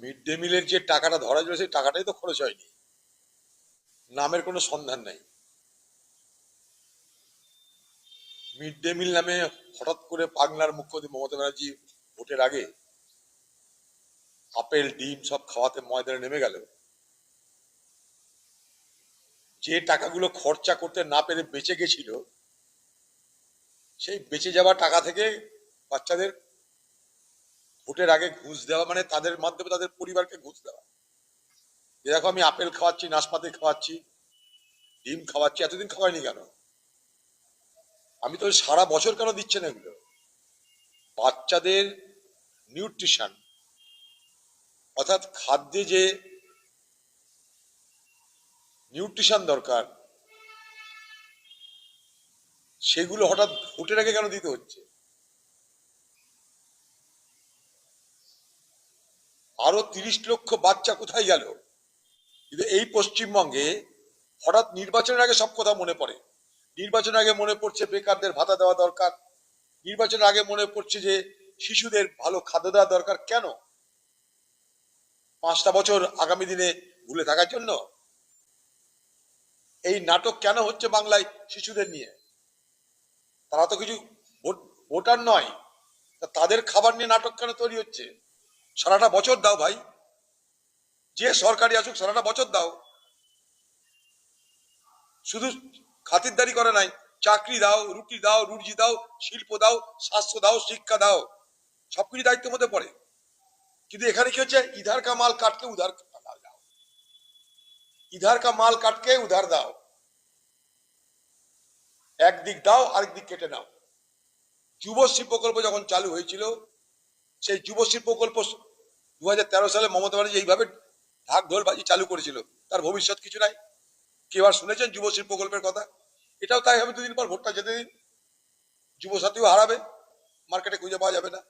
Mid day মিলের যে টাকাটা ধরা ছিল সেই টাকাটাই তো খরচ হয়নি, নামের কোনো সন্ধান নাই। মিড ডে মিল নামে হঠাৎ করে বাংলার মুখ্যমন্ত্রী মমতা ব্যানার্জি ভোটের আগে আপেল ডিম সব খাওয়াতে ময়দানে নেমে গেল। যে টাকাগুলো খরচা করতে না পেরে বেঁচে গেছিল, সেই বেঁচে যাওয়া টাকা থেকে বাচ্চাদের ভোটের আগে ঘুষ দেওয়া, মানে তাদের মাধ্যমে তাদের পরিবারকে ঘুষ দেওয়া। যে দেখো আমি আপেল খাওয়াচ্ছি, নাশপাতি খাওয়াচ্ছি, ডিম খাওয়াচ্ছি, এতদিন খাওয়াইনি কেন? আমি তো সারা বছর কেন দিচ্ছেন এগুলো? বাচ্চাদের নিউট্রিশন অর্থাৎ খাদ্যে যে নিউট্রিশন দরকার, সেগুলো হঠাৎ ভোটের আগে কেন দিতে হচ্ছে? আরো 30 লক্ষ বাচ্চা কোথায় গেল? কিন্তু এই পশ্চিমবঙ্গে হঠাৎ নির্বাচনের আগে সব কথা মনে পড়ে। নির্বাচনের আগে মনে পড়ছে বেকারদের ভাতা দেওয়া দরকার, নির্বাচনের আগে মনে পড়ছে যে শিশুদের ভালো খাদ্য দেওয়া দরকার। কেন? 5টা বছর আগামী দিনে ভুলে থাকার জন্য? এই নাটক কেন হচ্ছে বাংলায় শিশুদের নিয়ে? তারা তো কিছু ভোটার নয়, তাদের খাবার নিয়ে নাটক কেন তৈরি হচ্ছে? সারাটা বছর দাও ভাই, যে সরকারি আসুক সারাটা বছর দাও। শুধু খাতিরদারি করে নাই, চাকরি দাও, রুটি দাও, রুজি দাও, শিল্প দাও, স্বাস্থ্য দাও, শিক্ষা দাও, সবকিছু দায়িত্বের মধ্যে পড়ে। কিন্তু এখানে কি হচ্ছে? ইধার কা মাল কাটকে উধার দাও, ইধার কা মাল কাটকে উধার দাও, একদিক দাও আরেক দিক কেটে নাও। যুবশ্রী প্রকল্প যখন চালু হয়েছিল, সেই যুবশ্রী প্রকল্প 2013 সালে মমতা ব্যানার্জি এইভাবে ঢাক ঢোল বাজি চালু করেছিল, তার ভবিষ্যৎ কিছু নাই। কেউ আর শুনেছেন যুবশ্রী প্রকল্পের কথা? এটাও তাই হবে, দুদিন পর ভোটটা যেতে দিন, যুবসাথীও হারাবে, মার্কেটে খুঁজে পাওয়া যাবে না।